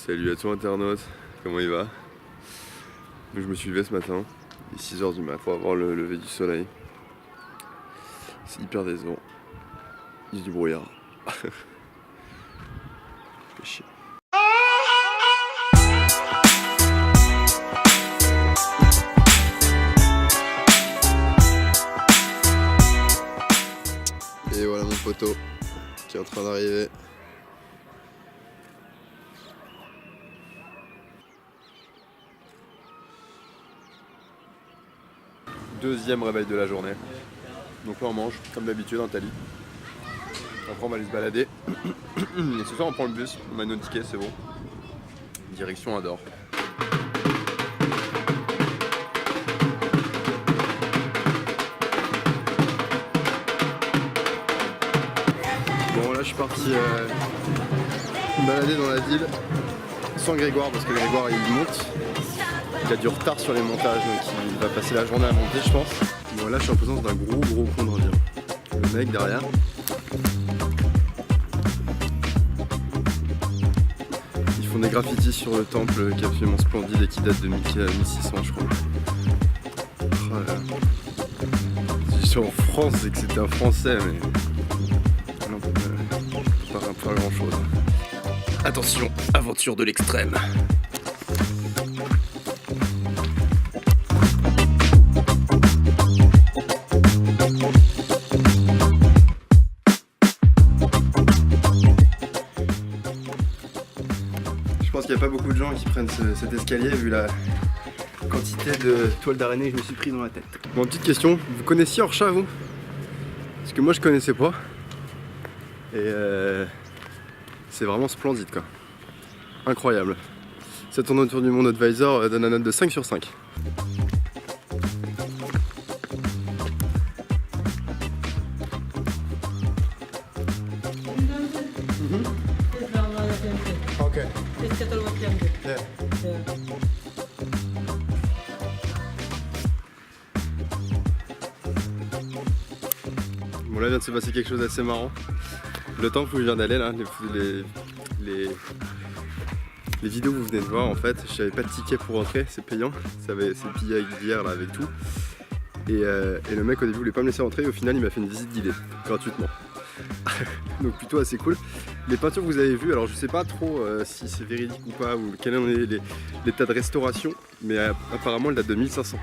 Salut à toi internaute, comment il va? Donc, je me suis levé ce matin, il est 6h du mat, pour avoir le lever du soleil. C'est hyper décevant. Il y a du brouillard. Fait chier. Et voilà mon poteau qui est en train d'arriver. Deuxième réveil de la journée. Donc là on mange comme d'habitude un tali. Après on va aller se balader. Et ce soir on prend le bus, on a nos tickets, c'est bon. Direction Ador. Bon là je suis parti me balader dans la ville sans Grégoire parce que Grégoire il monte. Il a du retard sur les montages donc il va passer la journée à monter je pense. Bon là je suis en présence d'un gros con d'Indien. Le mec derrière. Ils font des graffitis sur le temple qui est absolument splendide et qui date de 1600 je crois. Oh là. Si je suis en France c'est que c'était un français mais on peut pas faire grand chose. Attention, aventure de l'extrême. Je pense qu'il n'y a pas beaucoup de gens qui prennent cet escalier vu la quantité de toiles d'araignée que je me suis pris dans la tête. Bon, petite question, vous connaissiez Orcha vous? Parce que moi je connaissais pas. Et c'est vraiment splendide quoi. Incroyable. Cette tour du monde Advisor donne une note de 5 sur 5. Ok. Bon là vient de se passer quelque chose d'assez marrant. Le temple où je viens d'aller là, les vidéos que vous venez de voir en fait, je n'avais pas de ticket pour rentrer, c'est payant, c'est payé hier là avec tout. Et le mec au début voulait pas me laisser rentrer et au final il m'a fait une visite guidée, gratuitement. Donc plutôt assez cool. Les peintures que vous avez vues, alors je sais pas trop si c'est véridique ou pas, ou quel est l'état de restauration, mais apparemment elles datent de 1500.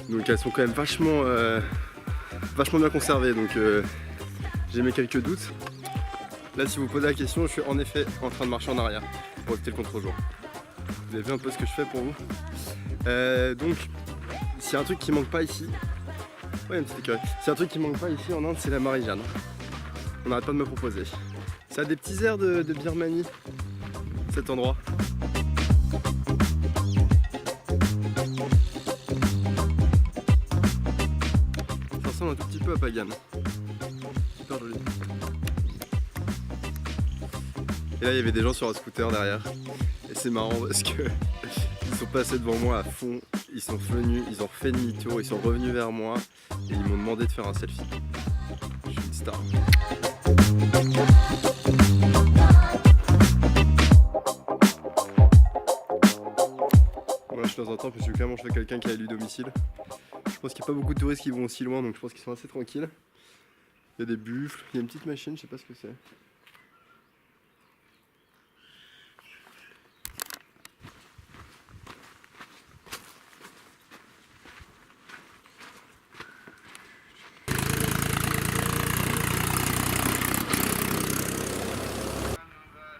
Donc elles sont quand même vachement bien conservées, donc j'ai mes quelques doutes. Là si vous posez la question, je suis en effet en train de marcher en arrière pour éviter le contre-jour. Vous avez vu un peu ce que je fais pour vous. Donc s'il y a un truc qui manque pas ici, ouais, une petite écureuil. S'il y a un truc qui manque pas ici en Inde, c'est la Marie-Jeanne. On n'arrête pas de me proposer. Ça a des petits airs de Birmanie, cet endroit. Ça ressemble un tout petit peu à Pagan. Super joli. Et là, il y avait des gens sur un scooter derrière. Et c'est marrant parce que ils sont passés devant moi à fond. Ils sont venus, ils ont refait demi-tour, ils sont revenus vers moi et ils m'ont demandé de faire un selfie. Je suis une star. Moi je suis dans un temple, je suis clairement chez quelqu'un qui a du domicile. Je pense qu'il n'y a pas beaucoup de touristes qui vont aussi loin, donc je pense qu'ils sont assez tranquilles. Il y a des buffles, il y a une petite machine, je sais pas ce que c'est.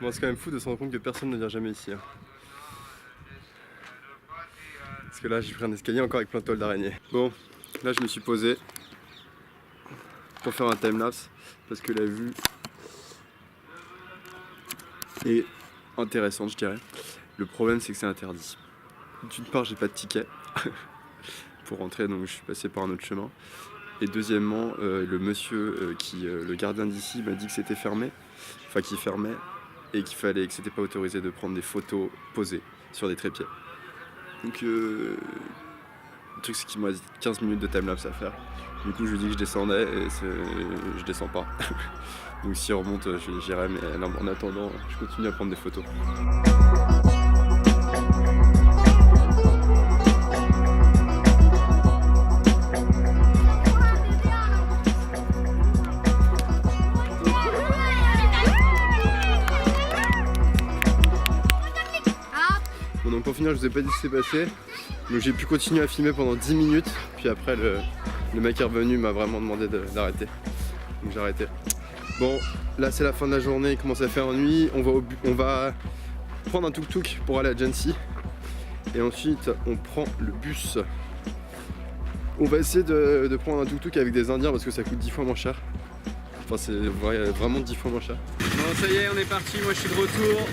Bon, c'est quand même fou de se rendre compte que personne ne vient jamais ici. Hein. Parce que là, j'ai pris un escalier encore avec plein de toiles d'araignée. Bon, là, je me suis posé pour faire un timelapse parce que la vue est intéressante, je dirais. Le problème, c'est que c'est interdit. D'une part, j'ai pas de ticket pour rentrer, donc je suis passé par un autre chemin. Et deuxièmement, le monsieur le gardien d'ici m'a dit que c'était fermé, enfin qu'il fermait. Et que c'était pas autorisé de prendre des photos posées sur des trépieds. Donc Le truc c'est qu'il me reste 15 minutes de timelapse à faire. Du coup je lui dis que je descendais et je descends pas. Donc s'il remonte j'irai, mais non, en attendant je continue à prendre des photos. Bon, donc pour finir je vous ai pas dit ce qui s'est passé. Donc j'ai pu continuer à filmer pendant 10 minutes. Puis après le mec est revenu, m'a vraiment demandé d'arrêter. Donc j'ai arrêté. Bon là c'est la fin de la journée, il commence à faire nuit. On va prendre un tuk-tuk pour aller à Djensi. Et ensuite on prend le bus. On va essayer de prendre un tuk-tuk avec des Indiens parce que ça coûte 10 fois moins cher. Enfin c'est vraiment 10 fois moins cher. Bon ça y est on est parti, moi je suis de retour.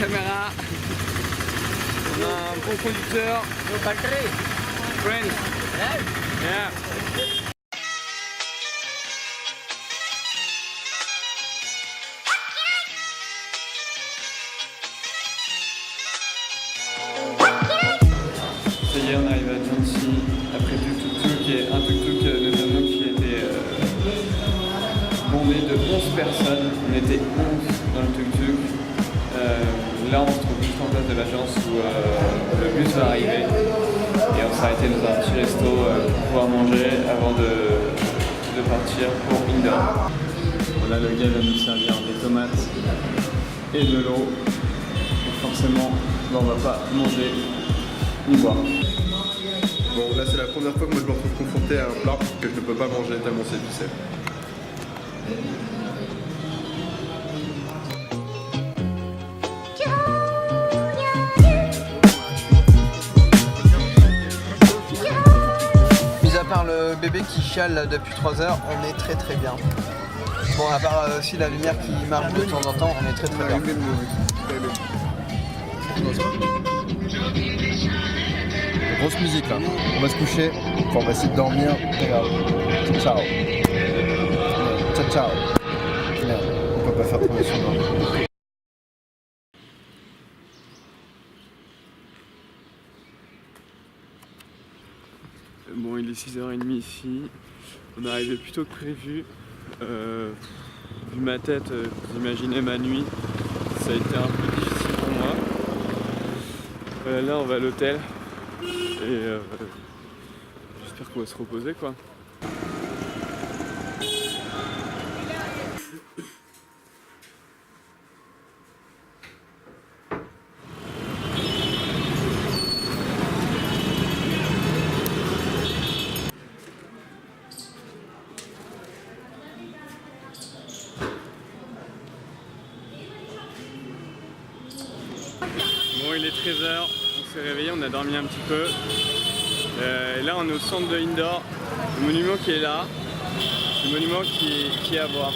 Caméra. On a un bon conducteur. Friends. Yeah. Ça y est, on arrive à Djensi après du tuk-tuk et un tuk-tuk notamment qui était bondé de 11 personnes. On était 11 dans le tuk-tuk. Là on se trouve juste en face de l'agence où le bus va arriver et on s'est arrêté dans un petit resto pour pouvoir manger avant de partir pour Indore. Voilà, le gars va nous servir des tomates et de l'eau. Forcément, on va pas manger ni boire. Bon là c'est la première fois que moi je me retrouve confronté à un plat que je ne peux pas manger tellement c'est épicé. Mis à part le bébé qui chiale là, depuis 3 heures, on est très très bien. Bon, à part aussi la lumière qui marche de temps en temps, on est très très bien. Grosse musique là. On va se coucher, enfin, on va essayer de dormir. Ciao. Ciao ciao. Merde, on peut pas faire promotion. Bon, il est 6h30 ici. On est arrivé plus tôt que prévu. Vu ma tête, vous imaginez ma nuit. Ça a été un peu difficile pour moi. Là, on va à l'hôtel. Et j'espère qu'on va se reposer quoi. Bon, il est 13h, on s'est réveillé, on a dormi un petit peu. Et là on est au centre de Indore, le monument qui est là, le monument qui est à voir.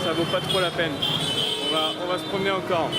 Ça vaut pas trop la peine, on va se promener encore.